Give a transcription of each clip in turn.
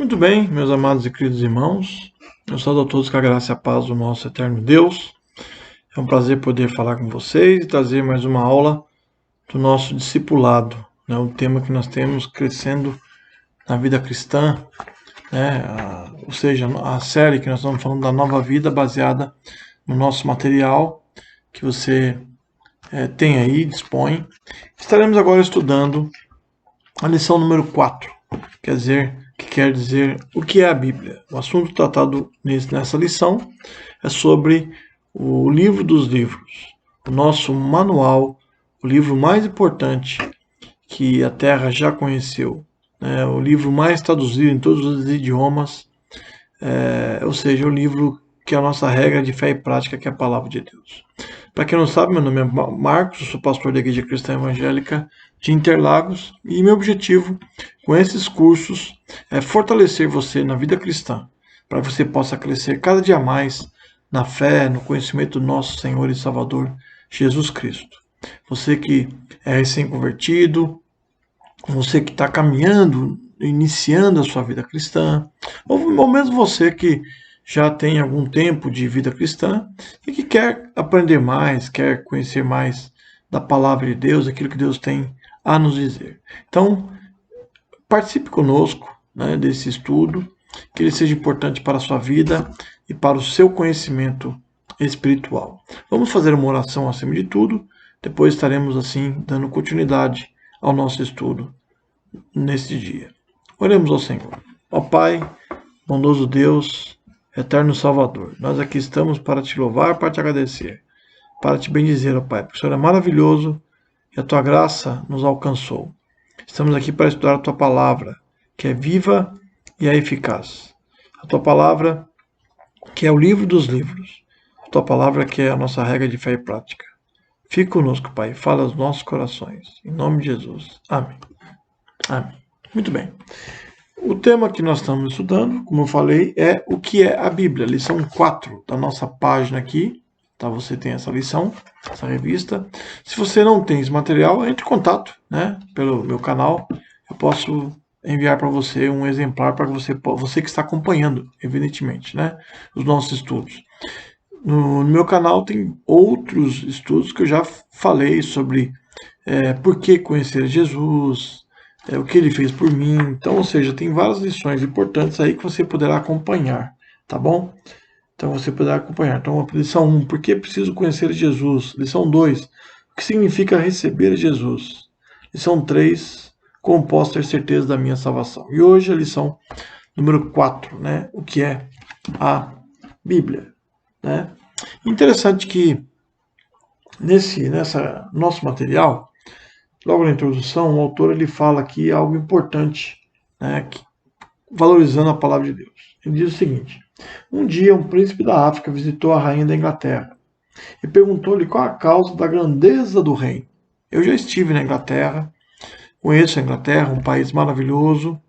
Muito bem, meus amados e queridos irmãos, eu saúdo a todos com a graça e a paz do nosso eterno Deus. É um prazer poder falar com vocês e trazer mais uma aula do nosso discipulado, o tema que nós temos crescendo na vida cristã, ou seja, a série que nós estamos falando da nova vida baseada no nosso material que você tem aí, dispõe. Estaremos agora estudando a lição número 4, que quer dizer o que é a Bíblia. O assunto tratado nessa lição é sobre o livro dos livros, o nosso manual, o livro mais importante que a Terra já conheceu, o livro mais traduzido em todos os idiomas, ou seja, o livro que é a nossa regra de fé e prática, que é a Palavra de Deus. Para quem não sabe, meu nome é Marcos, eu sou pastor da Igreja Cristã Evangélica de Interlagos e meu objetivo com esses cursos é fortalecer você na vida cristã, para que você possa crescer cada dia mais na fé, no conhecimento do nosso Senhor e Salvador Jesus Cristo. Você que é recém-convertido, você que está caminhando, iniciando a sua vida cristã, ou mesmo você que já tem algum tempo de vida cristã e que quer aprender mais, quer conhecer mais da palavra de Deus, aquilo que Deus tem a nos dizer. Então, participe conosco desse estudo, que ele seja importante para a sua vida e para o seu conhecimento espiritual. Vamos fazer uma oração acima de tudo, depois estaremos assim dando continuidade ao nosso estudo neste dia. Oremos ao Senhor. Ó Pai, bondoso Deus, eterno Salvador, nós aqui estamos para te louvar, para te agradecer, para te bendizer, ó Pai, porque o Senhor é maravilhoso e a tua graça nos alcançou. Estamos aqui para estudar a tua palavra, que é viva e é eficaz. A tua palavra, que é o livro dos livros. A tua palavra, que é a nossa regra de fé e prática. Fique conosco, Pai, fala aos nossos corações. Em nome de Jesus. Amém. Amém. Muito bem. O tema que nós estamos estudando, como eu falei, é o que é a Bíblia. Lição 4 da nossa página aqui. Tá? Você tem essa lição, essa revista. Se você não tem esse material, entre em contato pelo meu canal. Eu posso enviar para você um exemplar para você que está acompanhando, evidentemente, os nossos estudos. No meu canal tem outros estudos que eu já falei sobre por que conhecer Jesus, o que ele fez por mim. Então, ou seja, tem várias lições importantes aí que você poderá acompanhar, tá bom? Então você poderá acompanhar. Então, lição 1, por que preciso conhecer Jesus? Lição 2, o que significa receber Jesus? Lição 3, como posso ter certeza da minha salvação? E hoje a lição número 4, o que é a Bíblia. Interessante que nessa nosso material, logo na introdução, o autor ele fala aqui algo importante, valorizando a palavra de Deus. Ele diz o seguinte: um dia um príncipe da África visitou a rainha da Inglaterra e perguntou-lhe qual a causa da grandeza do reino. Eu já estive na Inglaterra, conheço a Inglaterra, um país maravilhoso,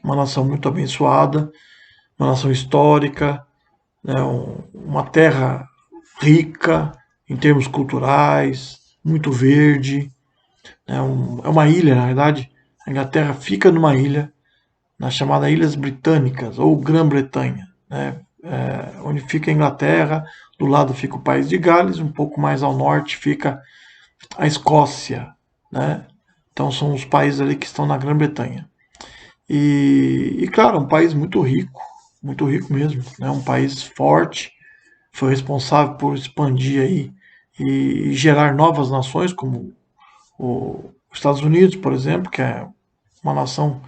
uma nação muito abençoada, uma nação histórica, uma terra rica em termos culturais, muito verde. É uma ilha, na verdade. A Inglaterra fica numa ilha, na chamada Ilhas Britânicas, ou Grã-Bretanha, onde fica a Inglaterra, do lado fica o país de Gales, um pouco mais ao norte fica a Escócia. Então são os países ali que estão na Grã-Bretanha. E claro, um país muito rico mesmo, um país forte, foi responsável por expandir aí e gerar novas nações, como os Estados Unidos, por exemplo, que é uma nação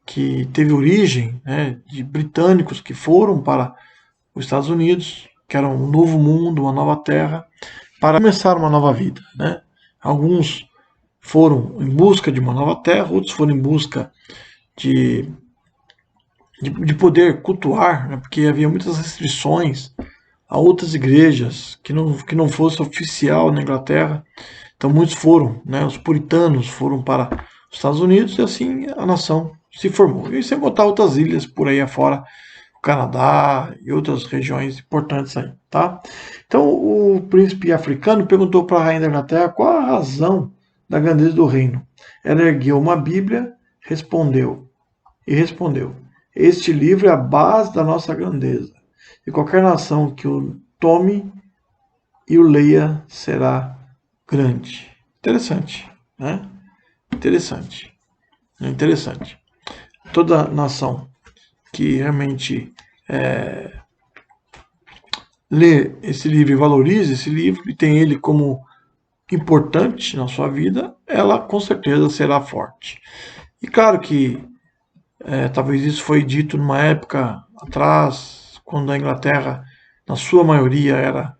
que teve origem de britânicos que foram para os Estados Unidos, que era um novo mundo, uma nova terra, para começar uma nova vida. Alguns foram em busca de uma nova terra, outros foram em busca de poder cultuar, porque havia muitas restrições a outras igrejas que não fosse oficial na Inglaterra. Então muitos foram, os puritanos foram para os Estados Unidos e assim a nação se formou. E sem contar outras ilhas por aí afora, o Canadá e outras regiões importantes aí, tá? Então o príncipe africano perguntou para a rainha da Inglaterra qual a razão da grandeza do reino. Ela ergueu uma Bíblia, respondeu. Este livro é a base da nossa grandeza. E qualquer nação que o tome e o leia será grande. Interessante, né? Interessante. É interessante. Toda nação que realmente lê esse livro e valoriza esse livro e tem ele como importante na sua vida, ela com certeza será forte. E claro que talvez isso foi dito numa época atrás, quando a Inglaterra, na sua maioria, era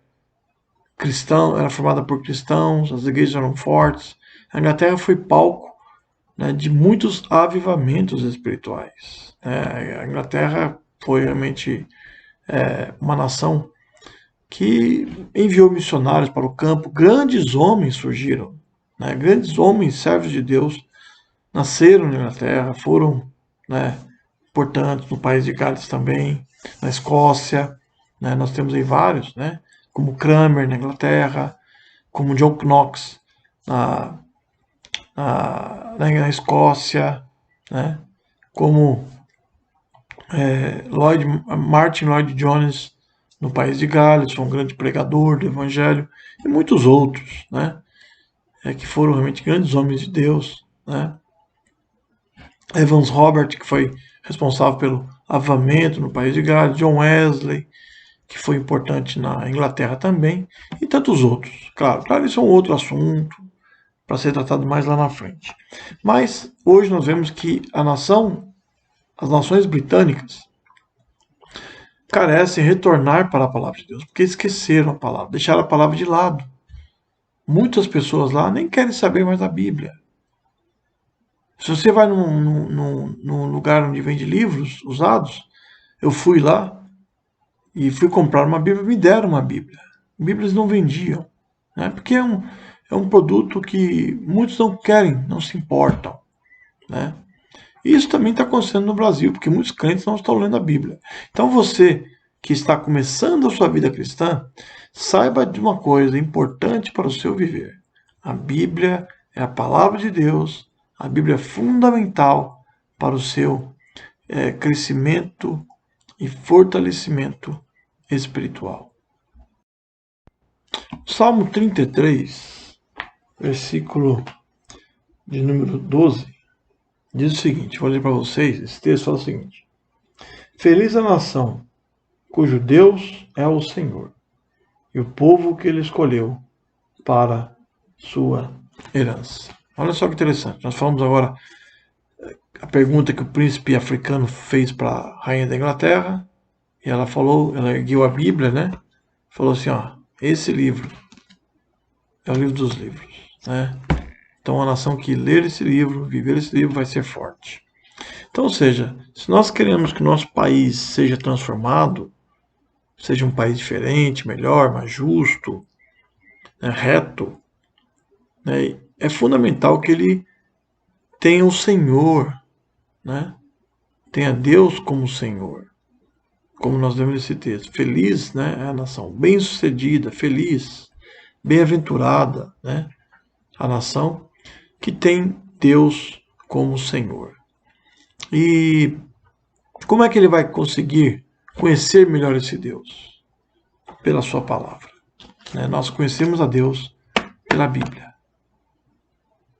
cristão, era formada por cristãos, as igrejas eram fortes. A Inglaterra foi palco, né, de muitos avivamentos espirituais. A Inglaterra foi realmente uma nação que enviou missionários para o campo. Grandes homens surgiram, né, grandes homens, servos de Deus, nasceram na Inglaterra, foram, né, importantes no país de Gales também, na Escócia, né, nós temos aí vários, né, como Cranmer na Inglaterra, como John Knox na, na Escócia, né, como Martin Lloyd Jones no país de Gales, foi um grande pregador do Evangelho, e muitos outros, né, que foram realmente grandes homens de Deus, né. Evans Robert, que foi responsável pelo avivamento no país de Gales, John Wesley, que foi importante na Inglaterra também, e tantos outros. Claro, isso é um outro assunto para ser tratado mais lá na frente. Mas hoje nós vemos que as nações britânicas carecem retornar para a palavra de Deus, porque esqueceram a palavra, deixaram a palavra de lado. Muitas pessoas lá nem querem saber mais da Bíblia. Se você vai num lugar onde vende livros usados, eu fui lá e fui comprar uma Bíblia, me deram uma Bíblia. Bíblias não vendiam, né? Porque é um produto que muitos não querem, não se importam, né? E isso também está acontecendo no Brasil, porque muitos crentes não estão lendo a Bíblia. Então você que está começando a sua vida cristã, saiba de uma coisa importante para o seu viver. A Bíblia é a palavra de Deus, a Bíblia é fundamental para o seu crescimento e fortalecimento espiritual. Salmo 33, versículo de número 12, diz o seguinte, vou ler para vocês, esse texto fala o seguinte: Feliz a nação cujo Deus é o Senhor, e o povo que ele escolheu para sua herança. Olha só que interessante, nós falamos agora a pergunta que o príncipe africano fez para a rainha da Inglaterra, e ela falou, ela ergueu a Bíblia, né? Falou assim, ó, esse livro é o livro dos livros, né? Então a nação que ler esse livro, viver esse livro, vai ser forte. Então, ou seja, se nós queremos que o nosso país seja transformado, seja um país diferente, melhor, mais justo, né, reto, né, é fundamental que ele tenha o Senhor, né? Tenha Deus como Senhor. Como nós vemos nesse texto. Feliz, né, é a nação. Bem-sucedida, feliz, bem-aventurada, né? A nação que tem Deus como Senhor. E como é que ele vai conseguir conhecer melhor esse Deus? Pela sua palavra. Né? Nós conhecemos a Deus pela Bíblia.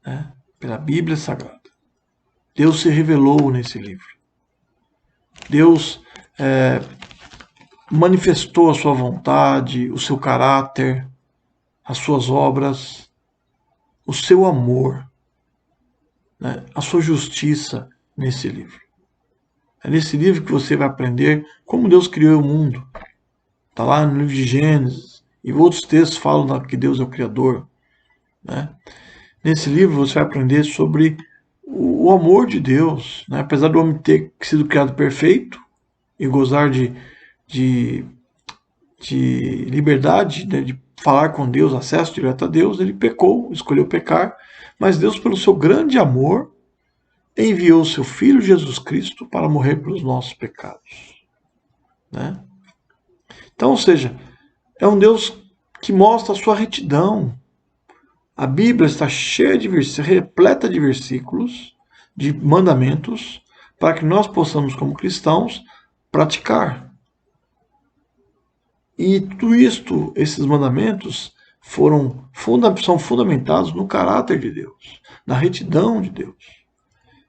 Né? Pela Bíblia Sagrada. Deus se revelou nesse livro. Deus manifestou a sua vontade, o seu caráter, as suas obras, o seu amor, né? A sua justiça nesse livro. É nesse livro que você vai aprender como Deus criou o mundo. Está lá no livro de Gênesis, e outros textos falam que Deus é o Criador. Né? Nesse livro você vai aprender sobre o amor de Deus. Né? Apesar do homem ter sido criado perfeito e gozar de liberdade, né? De falar com Deus, acesso direto a Deus, ele pecou, escolheu pecar, mas Deus, pelo seu grande amor, enviou o seu Filho Jesus Cristo para morrer pelos nossos pecados. Né? Então, ou seja, é um Deus que mostra a sua retidão. A Bíblia está cheia de versículos, repleta de versículos, de mandamentos, para que nós possamos, como cristãos, praticar. E tudo isto, esses mandamentos, são fundamentados no caráter de Deus, na retidão de Deus.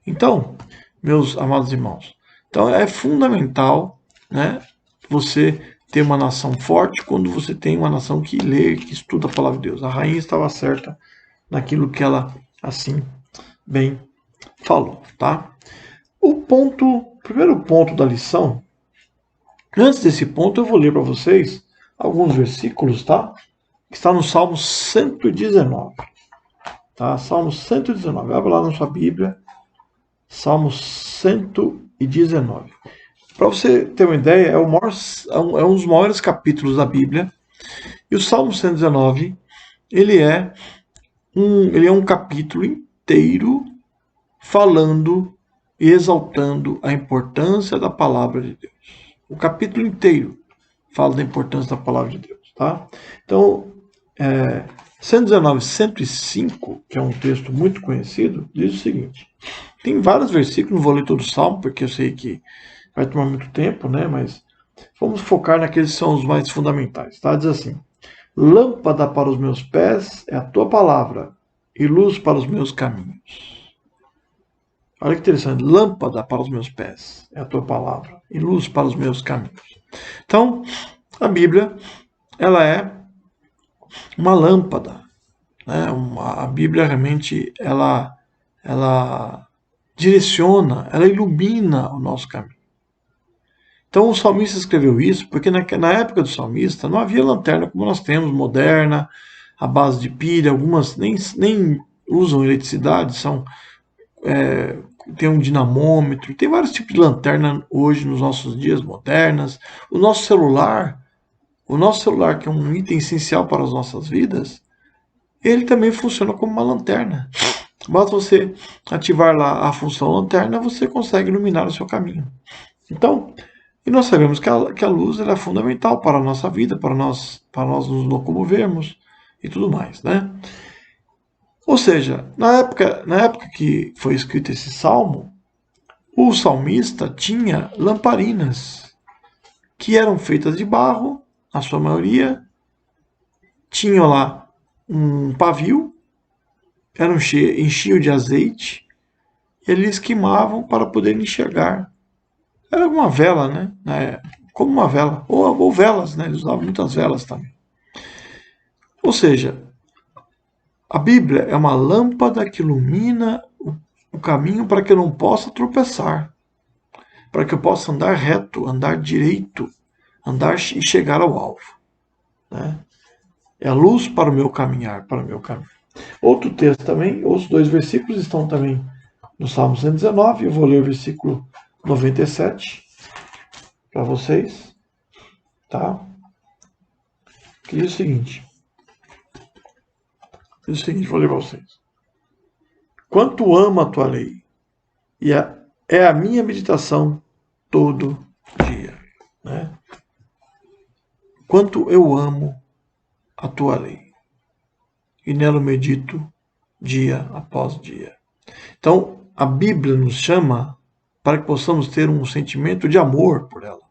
Então, meus amados irmãos, então é fundamental, né, você ter uma nação forte quando você tem uma nação que lê, que estuda a palavra de Deus. A rainha estava certa naquilo que ela, assim, bem falou, tá? O primeiro ponto da lição, antes desse ponto eu vou ler para vocês alguns versículos, tá? Que está no Salmo 119, tá? Salmo 119, abre lá na sua Bíblia, Salmo 119. Para você ter uma ideia, é um dos maiores capítulos da Bíblia. E o Salmo 119, ele é um capítulo inteiro falando e exaltando a importância da palavra de Deus. O capítulo inteiro fala da importância da palavra de Deus, tá? Então, 119, 105, que é um texto muito conhecido, diz o seguinte. Tem vários versículos, não vou ler todo o Salmo, porque eu sei que vai tomar muito tempo, né? Mas vamos focar naqueles que são os mais fundamentais, tá? Diz assim: lâmpada para os meus pés é a tua palavra e luz para os meus caminhos. Olha que interessante, lâmpada para os meus pés é a tua palavra e luz para os meus caminhos. Então, a Bíblia, ela é uma lâmpada, né? A Bíblia realmente, ela direciona, ela ilumina o nosso caminho. Então o salmista escreveu isso porque na época do salmista não havia lanterna como nós temos, moderna, à base de pilha, algumas nem usam eletricidade, tem um dinamômetro, tem vários tipos de lanterna hoje nos nossos dias modernas. O nosso celular, que é um item essencial para as nossas vidas, ele também funciona como uma lanterna. Basta você ativar lá a função lanterna, você consegue iluminar o seu caminho. Então, e nós sabemos que a luz é fundamental para a nossa vida, para nós nos locomovermos e tudo mais, né? Ou seja, na época que foi escrito esse salmo, o salmista tinha lamparinas que eram feitas de barro, a sua maioria, tinham lá um pavio, enchiam de azeite, e eles queimavam para poder enxergar. Era uma vela, né? Como uma vela, ou velas, né? Eles usavam muitas velas também. Ou seja, a Bíblia é uma lâmpada que ilumina o caminho para que eu não possa tropeçar, para que eu possa andar reto, andar direito, andar e chegar ao alvo, né? É a luz para o meu caminhar, para o meu caminho. Outro texto também, os dois versículos estão também no Salmo 119, eu vou ler o versículo 97 para vocês, tá? Que diz o seguinte, vou ler para vocês. Quanto amo a tua lei, e é a minha meditação todo dia, né? Quanto eu amo a tua lei, e nela medito dia após dia. Então, a Bíblia nos chama para que possamos ter um sentimento de amor por ela.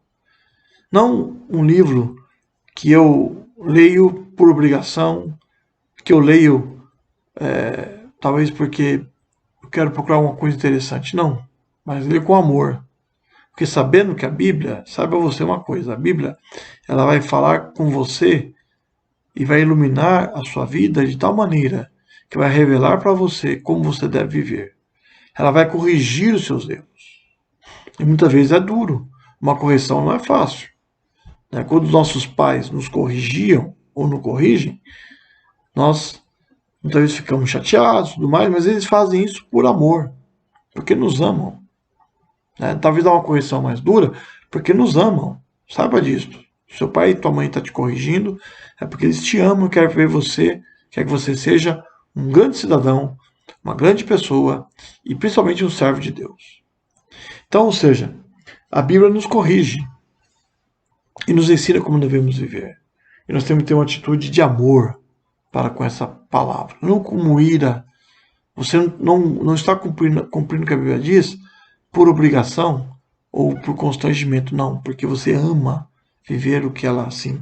Não um livro que eu leio por obrigação, que eu leio talvez porque eu quero procurar uma coisa interessante. Não, mas leio com amor. Porque sabendo que a Bíblia, saiba você uma coisa, a Bíblia ela vai falar com você e vai iluminar a sua vida de tal maneira que vai revelar para você como você deve viver. Ela vai corrigir os seus erros. E muitas vezes é duro. Uma correção não é fácil. Quando os nossos pais nos corrigiam ou nos corrigem, nós muitas vezes ficamos chateados e tudo mais, mas eles fazem isso por amor, porque nos amam. Talvez dá uma correção mais dura, porque nos amam. Saiba disso. Seu pai e tua mãe estão te corrigindo, é porque eles te amam e querem ver você, quer que você seja um grande cidadão, uma grande pessoa e principalmente um servo de Deus. Então, ou seja, a Bíblia nos corrige e nos ensina como devemos viver. E nós temos que ter uma atitude de amor para com essa palavra, não como ira. Você não está cumprindo o que a Bíblia diz por obrigação ou por constrangimento, não, porque você ama viver o que ela assim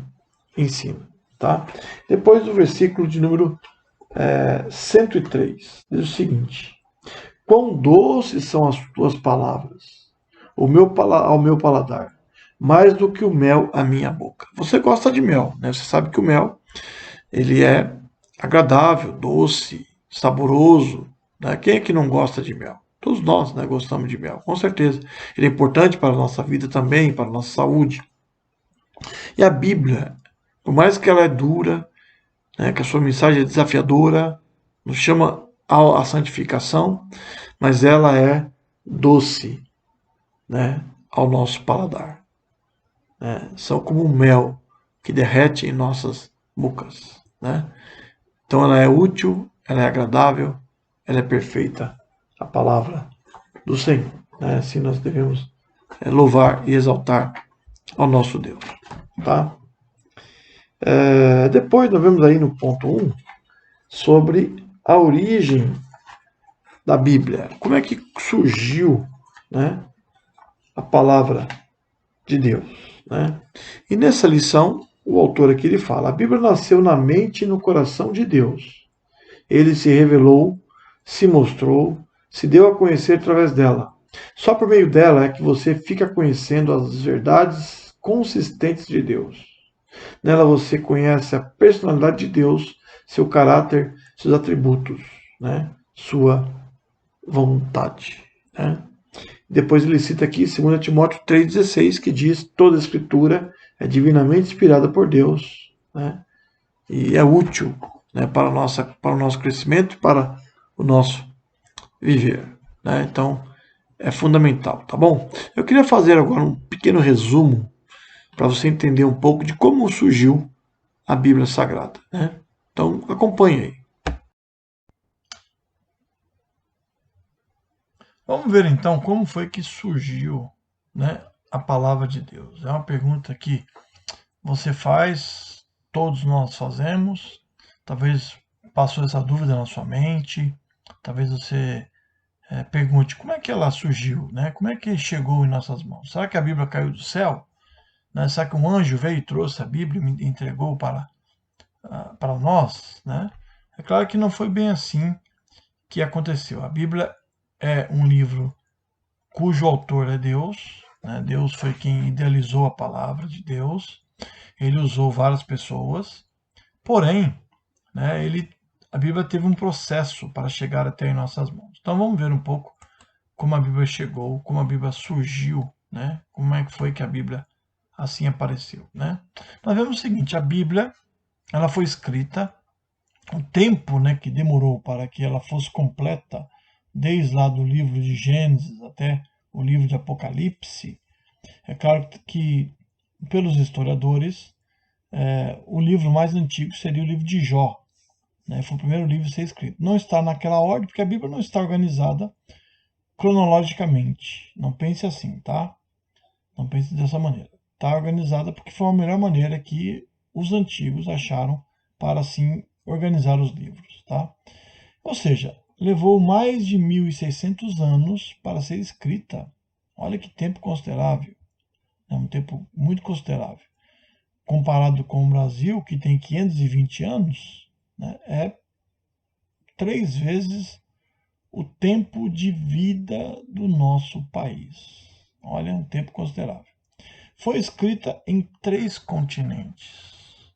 ensina, tá? Depois do versículo de número 103, diz o seguinte: quão doces são as tuas palavras, ao meu paladar, mais do que o mel à minha boca. Você gosta de mel, né? Você sabe que o mel ele é agradável, doce, saboroso, né? Quem é que não gosta de mel? Todos nós, né, gostamos de mel, com certeza. Ele é importante para a nossa vida também, para a nossa saúde. E a Bíblia, por mais que ela é dura, né, que a sua mensagem é desafiadora, nos chama à santificação, mas ela é doce, né, ao nosso paladar. Né? São como um mel que derrete em nossas bocas. Né? Então ela é útil, ela é agradável, ela é perfeita, a palavra do Senhor. Né? Assim nós devemos louvar e exaltar ao nosso Deus. Tá? Depois nós vemos aí no ponto 1 sobre a origem da Bíblia. Como é que surgiu, né, a palavra de Deus? Né? E nessa lição, o autor aqui ele fala: a Bíblia nasceu na mente e no coração de Deus. Ele se revelou, se mostrou, se deu a conhecer através dela. Só por meio dela é que você fica conhecendo as verdades consistentes de Deus. Nela você conhece a personalidade de Deus, seu caráter, seus atributos, né? Sua vontade. Né? Depois ele cita aqui 2 Timóteo 3,16, que diz: toda a escritura é divinamente inspirada por Deus, né? E é útil, né, para o nosso crescimento, para o nosso viver. Né? Então, é fundamental, tá bom? Eu queria fazer agora um pequeno resumo para você entender um pouco de como surgiu a Bíblia Sagrada. Né? Então, acompanhe aí. Vamos ver então como foi que surgiu, né, a palavra de Deus. É uma pergunta que você faz, todos nós fazemos. Talvez passou essa dúvida na sua mente. Talvez você pergunte como é que ela surgiu, né? Como é que chegou em nossas mãos? Será que a Bíblia caiu do céu? Né? Será que um anjo veio e trouxe a Bíblia e me entregou para nós? Né? É claro que não foi bem assim que aconteceu. A Bíblia é um livro cujo autor é Deus. Né? Deus foi quem idealizou a palavra de Deus. Ele usou várias pessoas. Porém, né, a Bíblia teve um processo para chegar até em nossas mãos. Então vamos ver um pouco como a Bíblia chegou, como a Bíblia surgiu, né? Como é que foi que a Bíblia assim apareceu, né? Nós vemos o seguinte: a Bíblia, ela foi escrita, o tempo, né, que demorou para que ela fosse completa, desde lá do livro de Gênesis até o livro de Apocalipse. É claro que pelos historiadores, o livro mais antigo seria o livro de Jó. Né? Foi o primeiro livro a ser escrito. Não está naquela ordem, porque a Bíblia não está organizada cronologicamente. Não pense assim, tá? Não pense dessa maneira. Está organizada porque foi a melhor maneira que os antigos acharam para assim organizar os livros, tá? Ou seja, levou mais de 1.600 anos para ser escrita. Olha que tempo considerável. É um tempo muito considerável. Comparado com o Brasil, que tem 520 anos, né, é 3 vezes o tempo de vida do nosso país. Olha, um tempo considerável. Foi escrita em 3 continentes: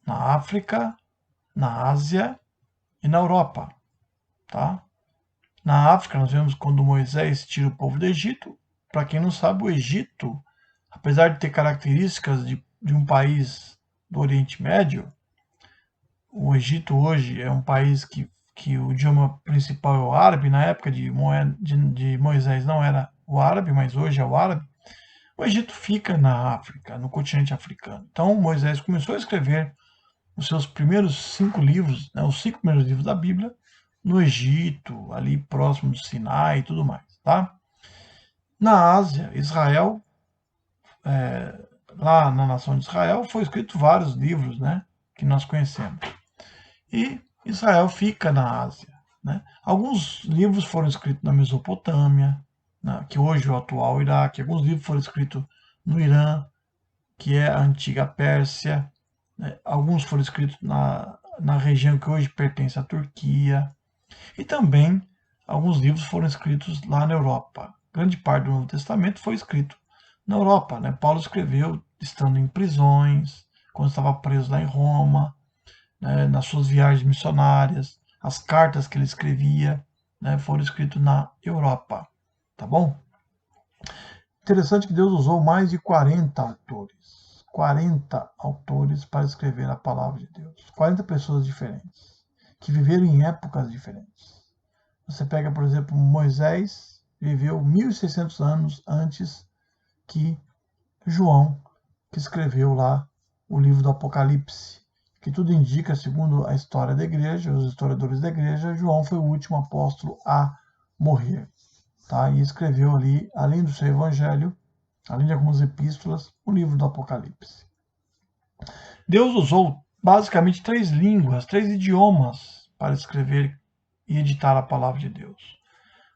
na África, na Ásia e na Europa. Tá? Na África, nós vemos quando Moisés tira o povo do Egito. Para quem não sabe, o Egito, apesar de ter características de um país do Oriente Médio, o Egito hoje é um país que o idioma principal é o árabe. Na época de Moisés não era o árabe, mas hoje é o árabe. O Egito fica na África, no continente africano. Então Moisés começou a escrever os seus primeiros 5 livros, né, os 5 primeiros livros da Bíblia, no Egito, ali próximo do Sinai e tudo mais. Tá? Na Ásia, Israel, lá na nação de Israel, foi escrito vários livros, né, que nós conhecemos. E Israel fica na Ásia. Né? Alguns livros foram escritos na Mesopotâmia, né, que hoje é o atual Iraque. Alguns livros foram escritos no Irã, que é a antiga Pérsia. Né? Alguns foram escritos na região que hoje pertence à Turquia. E também alguns livros foram escritos lá na Europa. Grande parte do Novo Testamento foi escrito na Europa. Né? Paulo escreveu estando em prisões, quando estava preso lá em Roma, né? Nas suas viagens missionárias. As cartas que ele escrevia, né? Foram escritas na Europa. Tá bom? Interessante que Deus usou mais de 40 autores. 40 autores para escrever a palavra de Deus. 40 pessoas diferentes, que viveram em épocas diferentes. Você pega, por exemplo, Moisés, viveu 1600 anos antes que João, que escreveu lá o livro do Apocalipse, que tudo indica, segundo a história da igreja, os historiadores da igreja, João foi o último apóstolo a morrer. Tá? E escreveu ali, além do seu evangelho, além de algumas epístolas, o livro do Apocalipse. Deus usou basicamente 3 línguas, 3 idiomas para escrever e editar a palavra de Deus.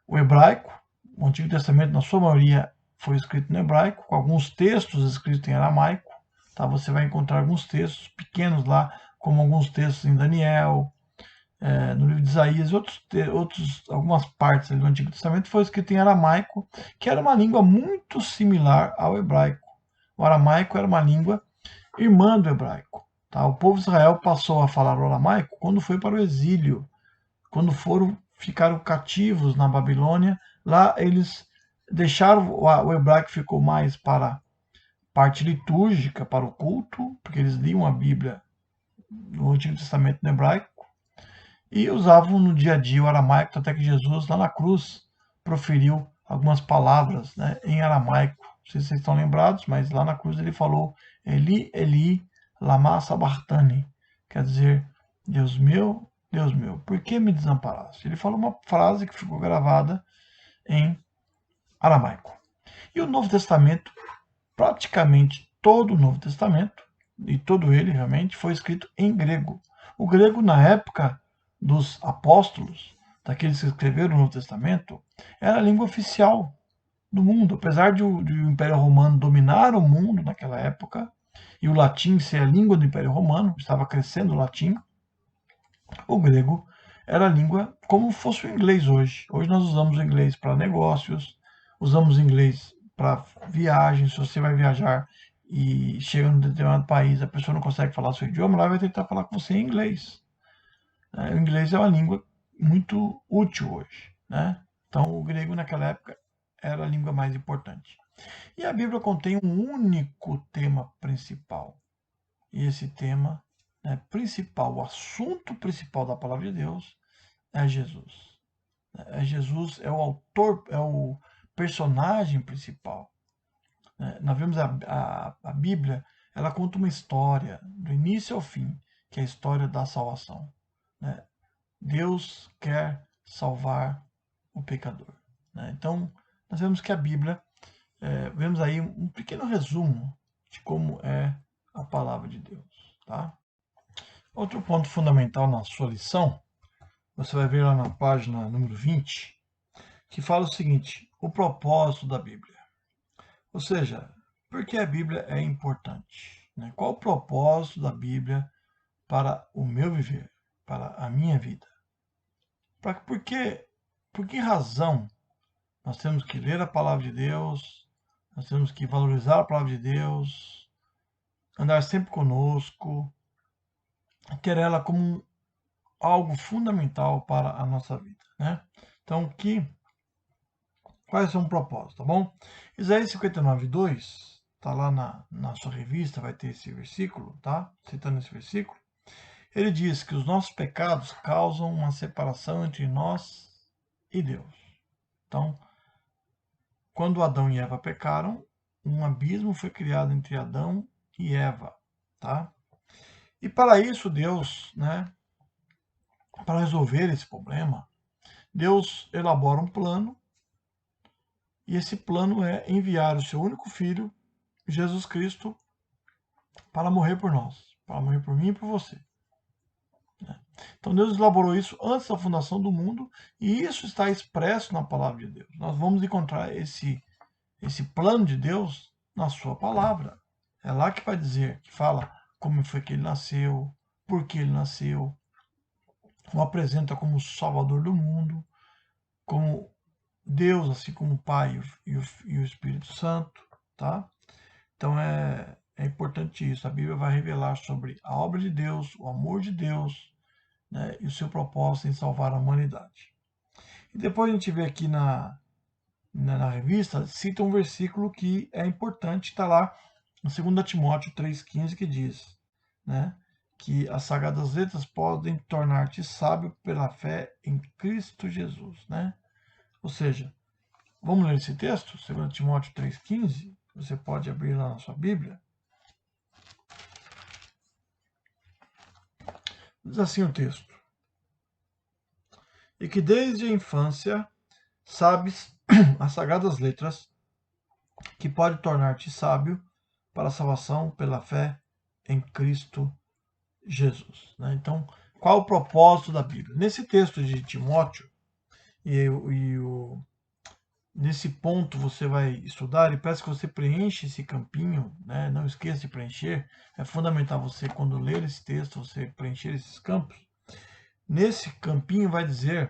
O hebraico, o Antigo Testamento, na sua maioria, foi escrito no hebraico, com alguns textos escritos em aramaico. Tá? Você vai encontrar alguns textos pequenos lá, como alguns textos em Daniel, no livro de Isaías, algumas partes do Antigo Testamento foi escrito em aramaico, que era uma língua muito similar ao hebraico. O aramaico era uma língua irmã do hebraico. Tá? O povo de Israel passou a falar o aramaico quando foi para o exílio, quando ficaram cativos na Babilônia. Lá eles deixaram o hebraico, ficou mais para a parte litúrgica, para o culto, porque eles liam a Bíblia no Antigo Testamento no hebraico, e usavam no dia a dia o aramaico, até que Jesus, lá na cruz, proferiu algumas palavras, né, em aramaico. Não sei se vocês estão lembrados, mas lá na cruz ele falou Eli, Eli, lama sabachthani, quer dizer, Deus meu, por que me desamparaste? Ele falou uma frase que ficou gravada em aramaico. E o Novo Testamento, praticamente todo o Novo Testamento, e todo ele realmente, foi escrito em grego. O grego, na época dos apóstolos, daqueles que escreveram o Novo Testamento, era a língua oficial do mundo. Apesar de o Império Romano dominar o mundo naquela época, e o latim ser a língua do Império Romano, estava crescendo o latim, o grego era a língua como fosse o inglês hoje. Hoje nós usamos o inglês para negócios, usamos o inglês para viagens. Se você vai viajar e chega num determinado país, a pessoa não consegue falar seu idioma, ela vai tentar falar com você em inglês. O inglês é uma língua muito útil hoje, né? Então, o grego naquela época era a língua mais importante. E a Bíblia contém um único tema principal. E esse tema, né, principal, o assunto principal da palavra de Deus é Jesus. Jesus é o autor, é o personagem principal. Nós vemos a Bíblia, ela conta uma história, do início ao fim, que é a história da salvação. Né? Deus quer salvar o pecador. Né? Então, nós vemos que a Bíblia, vemos aí um pequeno resumo de como é a palavra de Deus. Tá? Outro ponto fundamental na sua lição, você vai ver lá na página número 20, que fala o seguinte: o propósito da Bíblia. Ou seja, por que a Bíblia é importante? Né? Qual o propósito da Bíblia para o meu viver, para a minha vida? Por que razão nós temos que ler a palavra de Deus, nós temos que valorizar a palavra de Deus, andar sempre conosco, ter ela como algo fundamental para a nossa vida, né? Então, quais são o propósito, tá bom? Isaías 59:2, tá lá na sua revista, vai ter esse versículo, tá? Citando esse versículo. Ele diz que os nossos pecados causam uma separação entre nós e Deus. Então, quando Adão e Eva pecaram, um abismo foi criado entre Adão e Eva, tá? E para isso Deus, né, para resolver esse problema, Deus elabora um plano, e esse plano é enviar o seu único filho, Jesus Cristo, para morrer por nós, para morrer por mim e por você. Então Deus elaborou isso antes da fundação do mundo e isso está expresso na palavra de Deus. Nós vamos encontrar esse plano de Deus na sua palavra. É lá que vai dizer, que fala como foi que ele nasceu, por que ele nasceu, o apresenta como Salvador do mundo, como Deus, assim como o Pai e o Espírito Santo, tá? Então é importante isso. A Bíblia vai revelar sobre a obra de Deus, o amor de Deus, né, e o seu propósito em salvar a humanidade. E depois a gente vê aqui na revista, cita um versículo que é importante, está lá em 2 Timóteo 3,15, que diz, né, que as sagradas letras podem tornar-te sábio pela fé em Cristo Jesus, né? Ou seja, vamos ler esse texto, 2 Timóteo 3,15, você pode abrir lá na sua Bíblia. Diz assim o texto: e que desde a infância sabes as sagradas letras, que pode tornar-te sábio para a salvação pela fé em Cristo Jesus. Né? Então, qual o propósito da Bíblia? Nesse texto de Timóteo, nesse ponto você vai estudar e peço que você preencha esse campinho, né? Não esqueça de preencher. É fundamental você, quando ler esse texto, você preencher esses campos. Nesse campinho vai dizer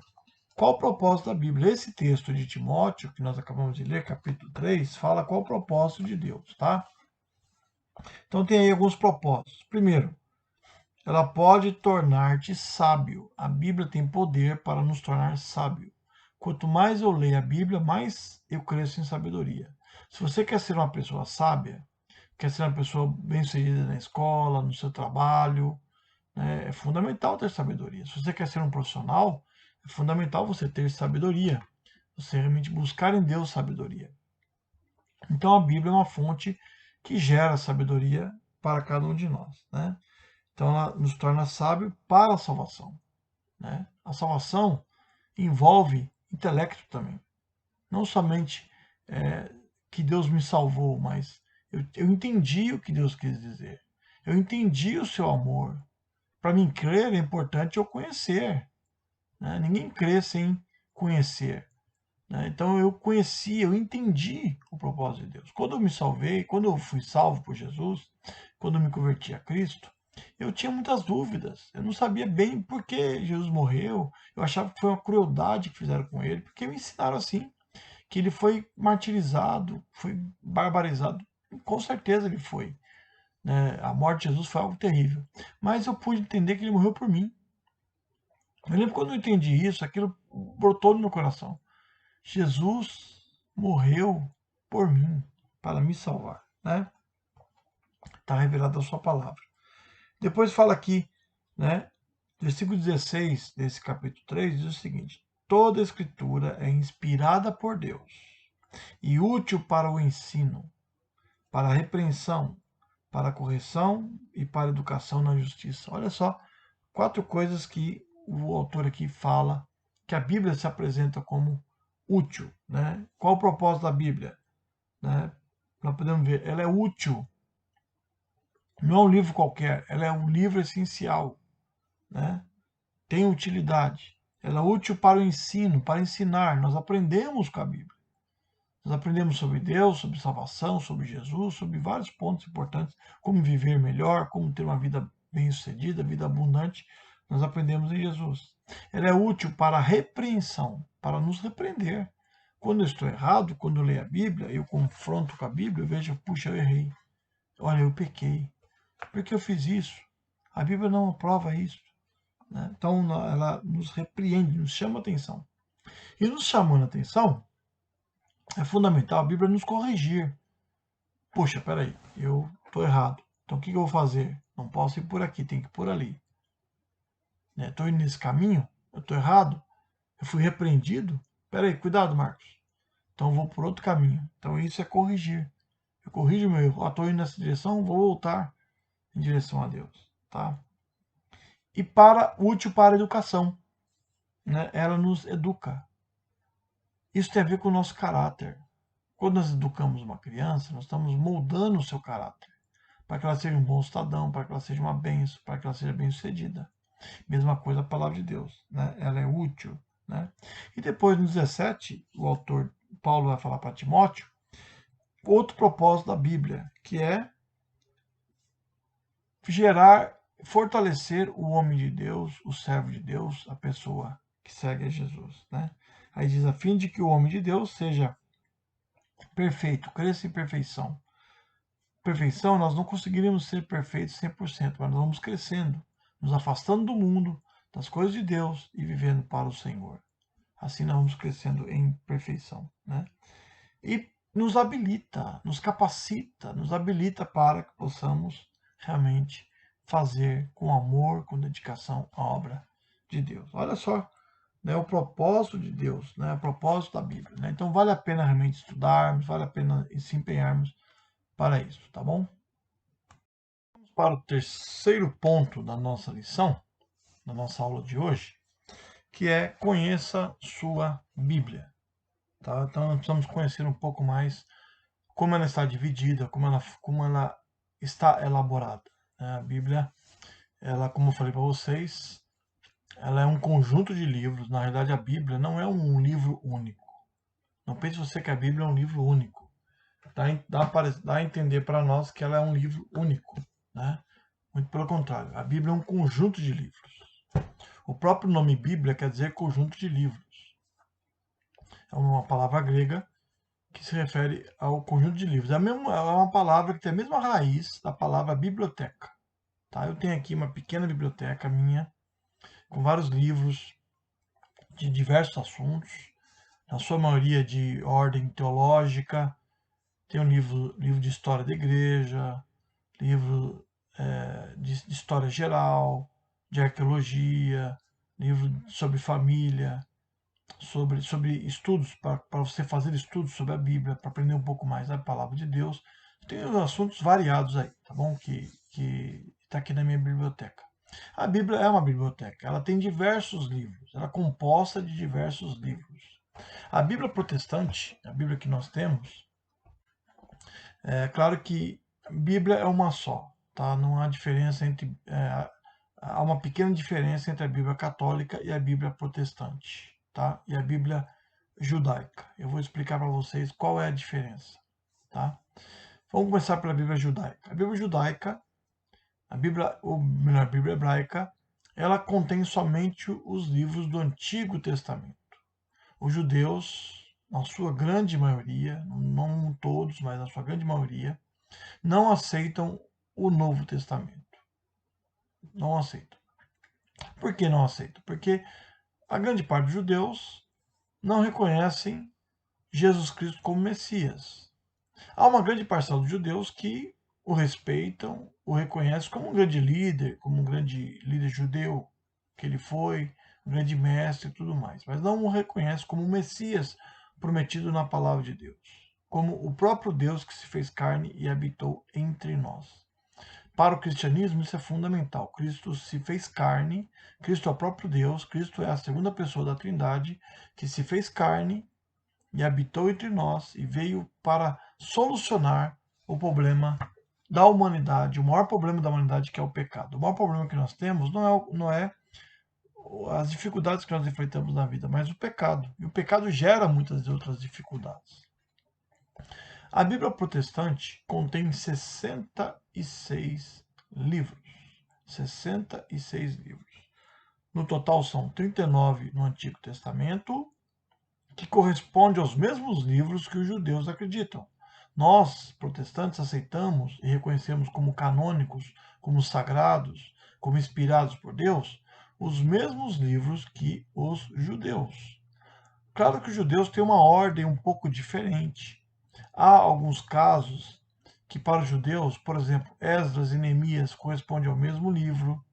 qual o propósito da Bíblia. Esse texto de Timóteo, que nós acabamos de ler, capítulo 3, fala qual o propósito de Deus, tá? Então tem aí alguns propósitos. Primeiro, ela pode tornar-te sábio. A Bíblia tem poder para nos tornar sábio. Quanto mais eu leio a Bíblia, mais eu cresço em sabedoria. Se você quer ser uma pessoa sábia, quer ser uma pessoa bem-sucedida na escola, no seu trabalho, né, é fundamental ter sabedoria. Se você quer ser um profissional, é fundamental você ter sabedoria. Você realmente buscar em Deus sabedoria. Então a Bíblia é uma fonte que gera sabedoria para cada um de nós, né? Então ela nos torna sábio para a salvação, né? A salvação envolve intelecto também. Não somente que Deus me salvou, mas eu entendi o que Deus quis dizer. Eu entendi o seu amor. Para mim crer é importante eu conhecer. Né? Ninguém crê sem conhecer. Né? Então eu conheci, eu entendi o propósito de Deus. Quando eu me salvei, quando eu fui salvo por Jesus, quando eu me converti a Cristo, eu tinha muitas dúvidas. Eu não sabia bem por que Jesus morreu. Eu achava que foi uma crueldade que fizeram com ele, porque me ensinaram assim, que ele foi martirizado, foi barbarizado. Com certeza ele foi. Né? A morte de Jesus foi algo terrível. Mas eu pude entender que ele morreu por mim. Eu lembro quando eu entendi isso, aquilo brotou no meu coração. Jesus morreu por mim, para me salvar. Né? Está revelado a sua palavra. Depois fala aqui, né? Versículo 16 desse capítulo 3 diz o seguinte: toda a escritura é inspirada por Deus e útil para o ensino, para a repreensão, para a correção e para a educação na justiça. Olha só, 4 coisas que o autor aqui fala, que a Bíblia se apresenta como útil. Né? Qual o propósito da Bíblia? Né? Nós podemos ver, ela é útil. Não é um livro qualquer, ela é um livro essencial. Né? Tem utilidade. Ela é útil para o ensino, para ensinar. Nós aprendemos com a Bíblia. Nós aprendemos sobre Deus, sobre salvação, sobre Jesus, sobre vários pontos importantes, como viver melhor, como ter uma vida bem-sucedida, vida abundante. Nós aprendemos em Jesus. Ela é útil para a repreensão, para nos repreender. Quando eu estou errado, quando eu leio a Bíblia, eu confronto com a Bíblia, eu vejo, puxa, eu errei. Olha, eu pequei. Por que eu fiz isso? A Bíblia não aprova isso. Né? Então, ela nos repreende, nos chama atenção. E nos chamando a atenção, é fundamental a Bíblia nos corrigir. Poxa, peraí, eu estou errado. Então, o que eu vou fazer? Não posso ir por aqui, tem que ir por ali. Estou indo nesse caminho? Eu estou errado? Eu fui repreendido? Peraí, cuidado, Marcos. Então, eu vou por outro caminho. Então, isso é corrigir. Eu corrijo o meu erro. Estou indo nessa direção, vou voltar em direção a Deus. Tá? E útil para a educação. Né? Ela nos educa. Isso tem a ver com o nosso caráter. Quando nós educamos uma criança, nós estamos moldando o seu caráter, para que ela seja um bom cidadão, para que ela seja uma bênção, para que ela seja bem-sucedida. Mesma coisa a palavra de Deus, né? Ela é útil, né? E depois, no 17, o autor Paulo vai falar para Timóteo outro propósito da Bíblia, que é gerar, fortalecer o homem de Deus, o servo de Deus, a pessoa que segue a Jesus, né? Aí diz, a fim de que o homem de Deus seja perfeito, cresça em perfeição. Perfeição, nós não conseguiríamos ser perfeitos 100%, mas nós vamos crescendo, nos afastando do mundo, das coisas de Deus e vivendo para o Senhor. Assim nós vamos crescendo em perfeição, né? E nos habilita, nos capacita, nos habilita para que possamos realmente fazer com amor, com dedicação a obra de Deus. Olha só, né, o propósito de Deus, né, o propósito da Bíblia. Né? Então vale a pena realmente estudarmos, vale a pena se empenharmos para isso, tá bom? Vamos para o terceiro ponto da nossa lição, da nossa aula de hoje, que é conheça sua Bíblia. Tá? Então nós precisamos conhecer um pouco mais como ela está dividida, como ela está elaborada. Né? A Bíblia, ela, como eu falei para vocês, ela é um conjunto de livros. Na realidade, a Bíblia não é um livro único. Não pense você que a Bíblia é um livro único. Dá a entender para nós que ela é um livro único. Né? Muito pelo contrário, a Bíblia é um conjunto de livros. O próprio nome Bíblia quer dizer conjunto de livros. É uma palavra grega que se refere ao conjunto de livros. É uma palavra que tem a mesma raiz da palavra biblioteca. Tá? Eu tenho aqui uma pequena biblioteca minha, com vários livros de diversos assuntos, na sua maioria de ordem teológica. Tem um livro de história da igreja, livro de história geral, de arqueologia, livro sobre família, sobre estudos, para você fazer estudos sobre a Bíblia, para aprender um pouco mais da palavra de Deus. Tem assuntos variados aí, tá bom? Que está aqui na minha biblioteca. A Bíblia é uma biblioteca, ela tem diversos livros, ela é composta de diversos livros. A Bíblia protestante, a Bíblia que nós temos, é claro que a Bíblia é uma só, tá? Não há diferença entre. Há uma pequena diferença entre a Bíblia católica e a Bíblia protestante, tá? E a Bíblia judaica. Eu vou explicar para vocês qual é a diferença, tá? Vamos começar pela Bíblia judaica. A Bíblia judaica, ou melhor, a Bíblia hebraica, ela contém somente os livros do Antigo Testamento. Os judeus, na sua grande maioria, não todos, mas na sua grande maioria, não aceitam o Novo Testamento. Não aceitam. Por que não aceitam? Porque a grande parte dos judeus não reconhecem Jesus Cristo como Messias. Há uma grande parcela dos judeus que o respeitam, o reconhecem como um grande líder, judeu que ele foi, um grande mestre e tudo mais, mas não o reconhece como o Messias prometido na palavra de Deus, como o próprio Deus que se fez carne e habitou entre nós. Para o cristianismo isso é fundamental. Cristo se fez carne, Cristo é o próprio Deus, Cristo é a segunda pessoa da Trindade, que se fez carne e habitou entre nós e veio para solucionar o problema da humanidade, o maior problema da humanidade, que é o pecado. O maior problema que nós temos não é as dificuldades que nós enfrentamos na vida, mas o pecado. E o pecado gera muitas outras dificuldades. A Bíblia protestante contém 66 livros. 66 livros. No total são 39 no Antigo Testamento, que corresponde aos mesmos livros que os judeus acreditam. Nós, protestantes, aceitamos e reconhecemos como canônicos, como sagrados, como inspirados por Deus, os mesmos livros que os judeus. Claro que os judeus têm uma ordem um pouco diferente. Há alguns casos que, para os judeus, por exemplo, Esdras e Neemias correspondem ao mesmo livro.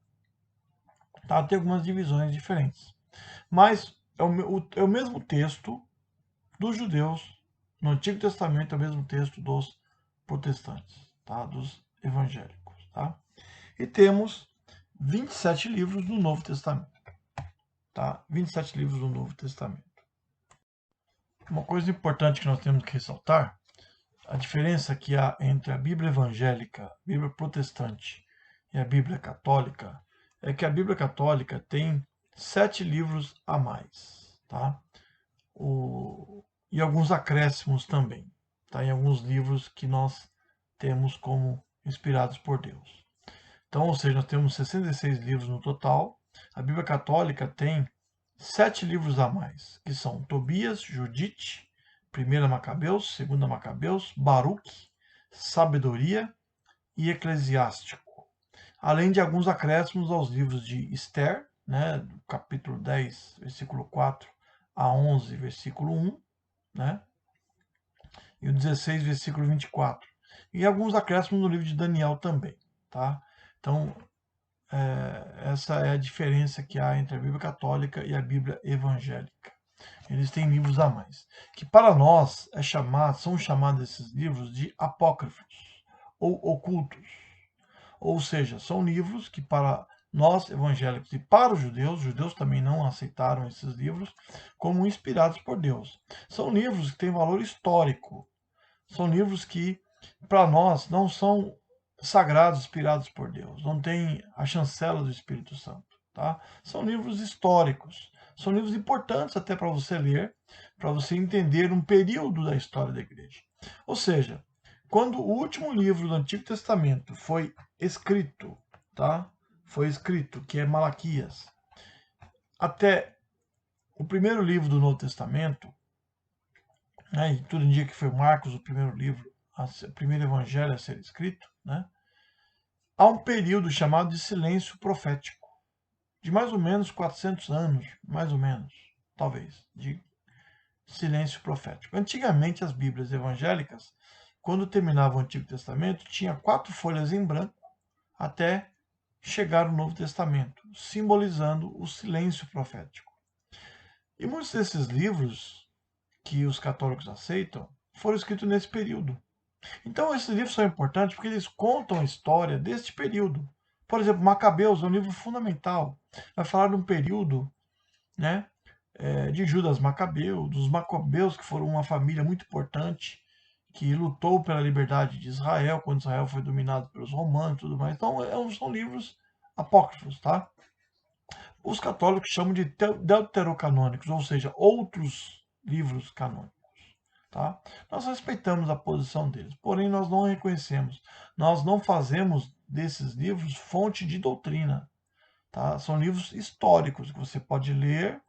Tá? Tem algumas divisões diferentes. Mas é o mesmo texto dos judeus, no Antigo Testamento é o mesmo texto dos protestantes, tá? Dos evangélicos. Tá? E temos 27 livros no Novo Testamento. Tá? 27 livros no Novo Testamento. Uma coisa importante que nós temos que ressaltar, a diferença que há entre a Bíblia evangélica, a Bíblia protestante e a Bíblia católica, é que a Bíblia Católica tem 7 livros a mais, tá? E alguns acréscimos também, tá? Em alguns livros que nós temos como inspirados por Deus. Então, ou seja, nós temos 66 livros no total. A Bíblia Católica tem 7 livros a mais, que são Tobias, Judite, 1 Macabeus, 2 Macabeus, Baruque, Sabedoria e Eclesiástico. Além de alguns acréscimos aos livros de Esther, né, do capítulo 10, versículo 4 a 11, versículo 1, né, e o 16, versículo 24. E alguns acréscimos no livro de Daniel também, tá? Então, essa é a diferença que há entre a Bíblia Católica e a Bíblia Evangélica. Eles têm livros a mais, que para nós são chamados esses livros de apócrifos ou ocultos. Ou seja, são livros que para nós evangélicos e para os judeus também não aceitaram esses livros como inspirados por Deus. São livros que têm valor histórico. São livros que para nós não são sagrados, inspirados por Deus. Não tem a chancela do Espírito Santo, tá? São livros históricos. São livros importantes até para você ler, para você entender um período da história da igreja. Ou seja, quando o último livro do Antigo Testamento foi escrito, tá? Foi escrito, que é Malaquias, até o primeiro livro do Novo Testamento, né, e tudo indica que foi Marcos o primeiro livro, o primeiro evangelho a ser escrito, né, há um período chamado de silêncio profético, de mais ou menos 400 anos, mais ou menos, talvez, de silêncio profético. Antigamente, as Bíblias evangélicas, quando terminava o Antigo Testamento, tinha 4 folhas em branco até chegar o Novo Testamento, simbolizando o silêncio profético. E muitos desses livros que os católicos aceitam foram escritos nesse período. Então, esses livros são importantes porque eles contam a história deste período. Por exemplo, Macabeus é um livro fundamental. Vai falar de um período, né, de Judas Macabeu, dos Macabeus, que foram uma família muito importante, que lutou pela liberdade de Israel, quando Israel foi dominado pelos romanos e tudo mais. Então, são livros apócrifos, tá? Os católicos chamam de deuterocanônicos, ou seja, outros livros canônicos. Tá? Nós respeitamos a posição deles, porém nós não reconhecemos, nós não fazemos desses livros fonte de doutrina. Tá? São livros históricos que você pode ler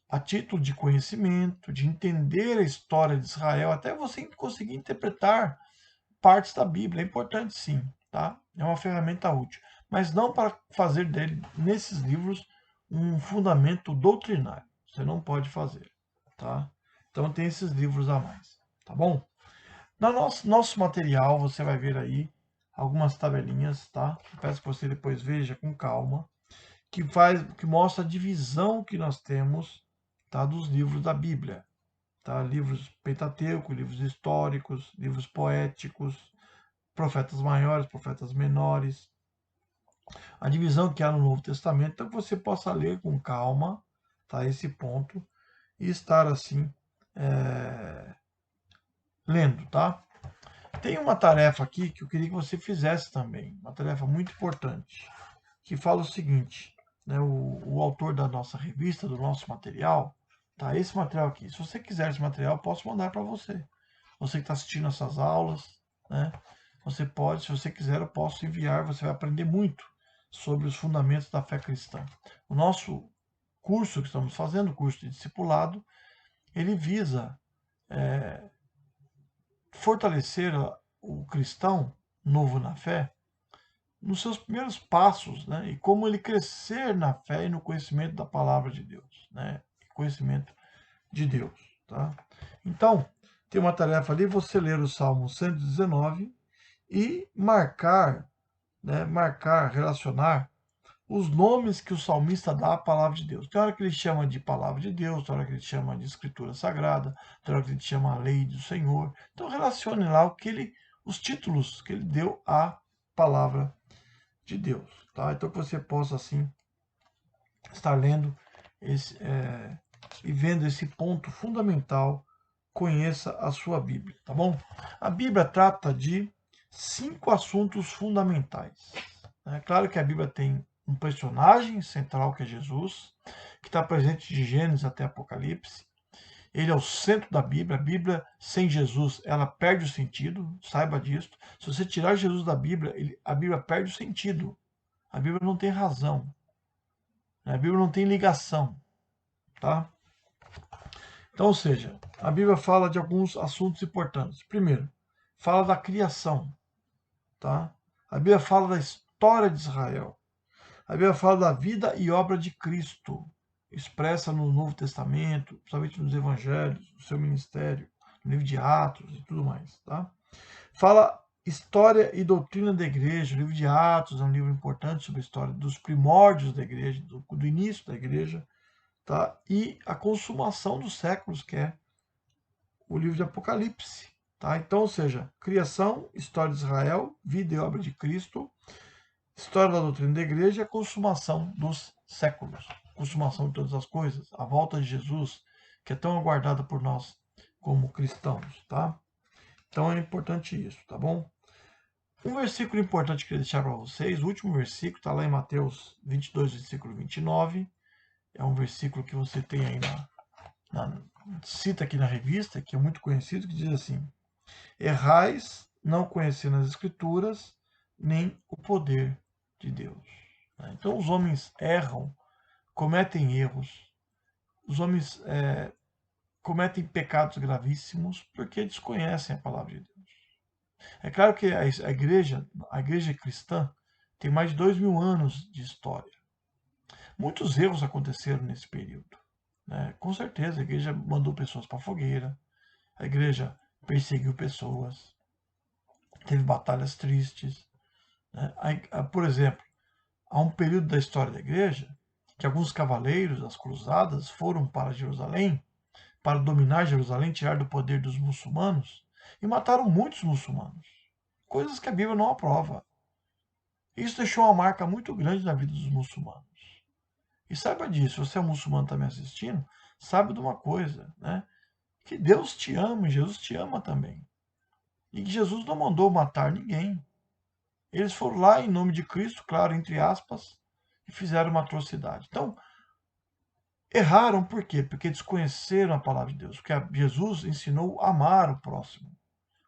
a título de conhecimento, de entender a história de Israel, até você conseguir interpretar partes da Bíblia. É importante sim, tá? É uma ferramenta útil, mas não para fazer dele, nesses livros, um fundamento doutrinário. Você não pode fazer, tá? Então tem esses livros a mais, tá bom? No nosso material você vai ver aí algumas tabelinhas, tá? Eu peço que você depois veja com calma, que mostra a divisão que nós temos, tá, dos livros da Bíblia, tá? Livros Pentateuco, livros históricos, livros poéticos, profetas maiores, profetas menores, a divisão que há no Novo Testamento, então que você possa ler com calma, tá, esse ponto e estar assim lendo, tá? Tem uma tarefa aqui que eu queria que você fizesse também, uma tarefa muito importante, que fala o seguinte, né, o autor da nossa revista, do nosso material, tá? Esse material aqui. Se você quiser esse material, eu posso mandar para você. Você que está assistindo essas aulas, né? Você pode, se você quiser, eu posso enviar. Você vai aprender muito sobre os fundamentos da fé cristã. O nosso curso que estamos fazendo, o curso de discipulado, ele visa fortalecer o cristão novo na fé nos seus primeiros passos, né? E como ele crescer na fé e no conhecimento da palavra de Deus, né? Conhecimento de Deus, tá? Então, tem uma tarefa ali, você ler o Salmo 119 e marcar, né? Marcar, relacionar os nomes que o salmista dá à palavra de Deus. Tem hora que ele chama de palavra de Deus, tem hora que ele chama de escritura sagrada, tem hora que ele chama a lei do Senhor. Então relacione lá os títulos que ele deu à palavra de Deus, tá? Então que você possa assim estar lendo e vendo esse ponto fundamental, conheça a sua Bíblia, tá bom? A Bíblia trata de 5 assuntos fundamentais. É claro que a Bíblia tem um personagem central que é Jesus, que está presente de Gênesis até Apocalipse. Ele é o centro da Bíblia. A Bíblia sem Jesus, ela perde o sentido, saiba disso. Se você tirar Jesus da Bíblia, a Bíblia perde o sentido. A Bíblia não tem razão. A Bíblia não tem ligação, tá? Então, ou seja, a Bíblia fala de alguns assuntos importantes. Primeiro, fala da criação, tá? A Bíblia fala da história de Israel. A Bíblia fala da vida e obra de Cristo, expressa no Novo Testamento, principalmente nos Evangelhos, no seu ministério, no livro de Atos e tudo mais, tá? Fala história e doutrina da igreja. O livro de Atos é um livro importante sobre a história dos primórdios da igreja, do início da igreja, tá? E a consumação dos séculos, que é o livro de Apocalipse, tá? Então, ou seja, criação, história de Israel, vida e obra de Cristo, história da doutrina da igreja e a consumação dos séculos, consumação de todas as coisas, a volta de Jesus, que é tão aguardada por nós como cristãos, tá? Então é importante isso, tá bom? Um versículo importante que eu queria deixar para vocês, o último versículo, está lá em Mateus 22, versículo 29. É um versículo que você tem aí cita aqui na revista, que é muito conhecido, que diz assim: errais não conhecendo as Escrituras, nem o poder de Deus. Então os homens erram, cometem erros, os homens cometem pecados gravíssimos porque desconhecem a palavra de Deus. É claro que a igreja cristã tem mais de 2000 anos de história. Muitos erros aconteceram nesse período, né? Com certeza, a igreja mandou pessoas para a fogueira, a igreja perseguiu pessoas, teve batalhas tristes, né? Por exemplo, há um período da história da igreja que alguns cavaleiros das cruzadas foram para Jerusalém, para dominar Jerusalém, tirar do poder dos muçulmanos, e mataram muitos muçulmanos. Coisas que a Bíblia não aprova. Isso deixou uma marca muito grande na vida dos muçulmanos. E saiba disso, você é muçulmano, está me assistindo, sabe de uma coisa, né? Que Deus te ama e Jesus te ama também. E que Jesus não mandou matar ninguém. Eles foram lá em nome de Cristo, claro, entre aspas, e fizeram uma atrocidade. Então, erraram por quê? Porque desconheceram a palavra de Deus. Porque Jesus ensinou a amar o próximo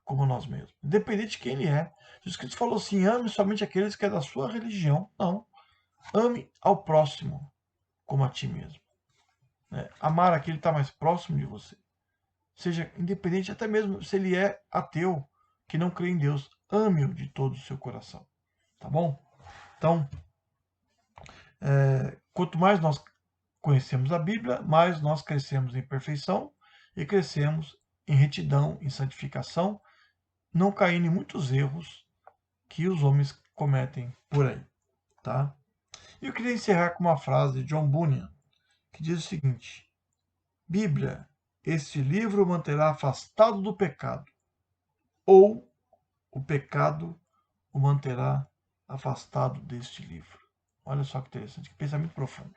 como nós mesmos, independente de quem ele é. Jesus Cristo falou assim: ame somente aqueles que é da sua religião. Não. Ame ao próximo como a ti mesmo. Né? Amar aquele que está mais próximo de você. Seja independente, até mesmo se ele é ateu, que não crê em Deus. Ame-o de todo o seu coração. Tá bom? Então, quanto mais nós conhecemos a Bíblia, mais nós crescemos em perfeição e crescemos em retidão, em santificação, não caindo em muitos erros que os homens cometem por aí, tá? E eu queria encerrar com uma frase de John Bunyan, que diz o seguinte: Bíblia, este livro o manterá afastado do pecado, ou o pecado o manterá afastado deste livro. Olha só que interessante, que pensamento profundo.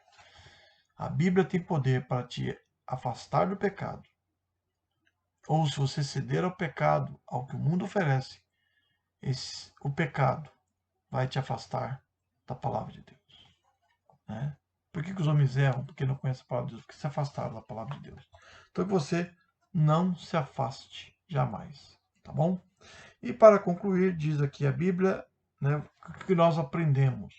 A Bíblia tem poder para te afastar do pecado. Ou se você ceder ao pecado, ao que o mundo oferece, o pecado vai te afastar da palavra de Deus. Né? Por que os homens erram? Porque não conhecem a palavra de Deus, porque se afastaram da palavra de Deus. Então que você não se afaste jamais. Tá bom? E para concluir, diz aqui a Bíblia, né, o que nós aprendemos.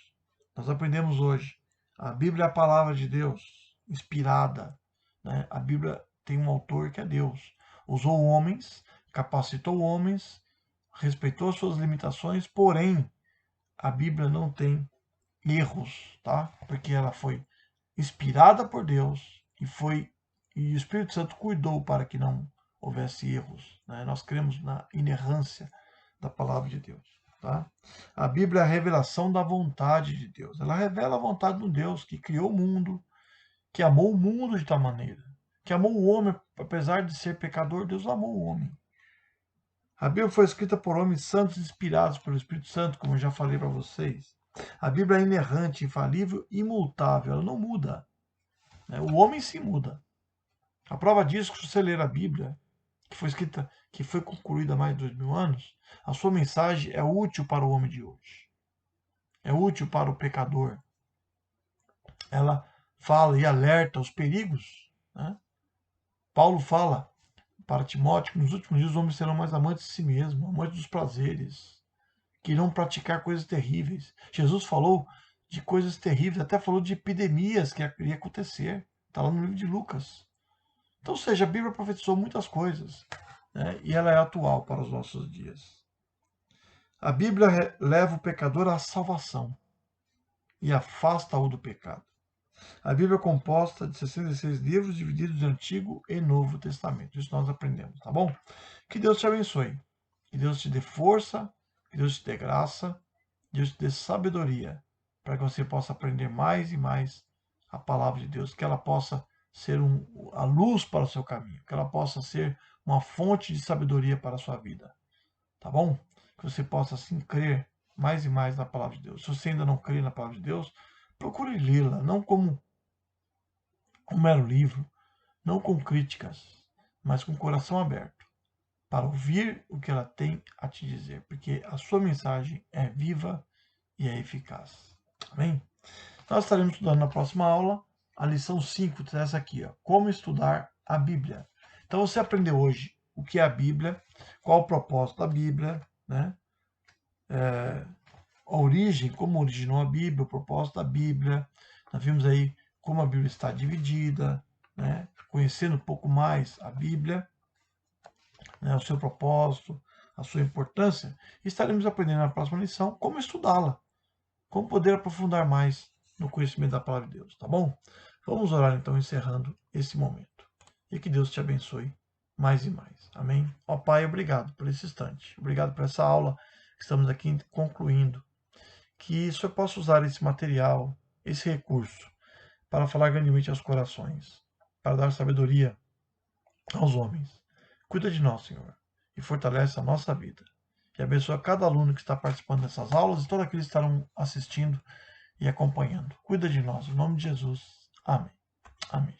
Nós aprendemos hoje. A Bíblia é a palavra de Deus, inspirada. Né? A Bíblia tem um autor que é Deus. Usou homens, capacitou homens, respeitou suas limitações, porém, a Bíblia não tem erros, tá? Porque ela foi inspirada por Deus e o Espírito Santo cuidou para que não houvesse erros. Né? Nós cremos na inerrância da palavra de Deus. Tá? A Bíblia é a revelação da vontade de Deus. Ela revela a vontade de um Deus que criou o mundo, que amou o mundo de tal maneira, que amou o homem, apesar de ser pecador, Deus amou o homem. A Bíblia foi escrita por homens santos inspirados pelo Espírito Santo, como eu já falei para vocês. A Bíblia é inerrante, infalível, imutável, ela não muda. Né? O homem se muda. A prova disso é que se você ler a Bíblia, que foi escrita, que foi concluída há mais de 2000 anos, a sua mensagem é útil para o homem de hoje. É útil para o pecador. ela fala e alerta os perigos, né? Paulo fala para Timóteo que nos últimos dias os homens serão mais amantes de si mesmos, amantes dos prazeres, que irão praticar coisas terríveis. Jesus falou de coisas terríveis, até falou de epidemias que iria acontecer. Está lá no livro de Lucas. Então, ou seja, a Bíblia profetizou muitas coisas, né? E ela é atual para os nossos dias. A Bíblia leva o pecador à salvação e afasta-o do pecado. A Bíblia é composta de 66 livros divididos em Antigo e Novo Testamento. Isso nós aprendemos, tá bom? Que Deus te abençoe. Que Deus te dê força, que Deus te dê graça, que Deus te dê sabedoria, para que você possa aprender mais e mais a palavra de Deus, que ela possa ser a luz para o seu caminho, que ela possa ser uma fonte de sabedoria para a sua vida, tá bom? Que você possa, assim, crer mais e mais na palavra de Deus. Se você ainda não crê na palavra de Deus, procure lê-la, não como um mero livro, não com críticas, mas com o coração aberto, para ouvir o que ela tem a te dizer, porque a sua mensagem é viva e é eficaz. Amém? Nós estaremos estudando na próxima aula a lição 5, essa aqui, ó, como estudar a Bíblia. Então você aprendeu hoje o que é a Bíblia, qual o propósito da Bíblia, né? A origem, como originou a Bíblia, o propósito da Bíblia. Nós vimos aí como a Bíblia está dividida, né? Conhecendo um pouco mais a Bíblia, né? O seu propósito, a sua importância. E estaremos aprendendo na próxima lição como estudá-la, como poder aprofundar mais no conhecimento da palavra de Deus, tá bom? Vamos orar então, encerrando esse momento. E que Deus te abençoe mais e mais. Amém? Ó Pai, obrigado por esse instante. Obrigado por essa aula que estamos aqui concluindo. Que o Senhor possa usar esse material, esse recurso, para falar grandemente aos corações, para dar sabedoria aos homens. Cuida de nós, Senhor, e fortalece a nossa vida. E abençoa cada aluno que está participando dessas aulas e todos aqueles que estarão assistindo e acompanhando. Cuida de nós, em nome de Jesus. Amém. Amém.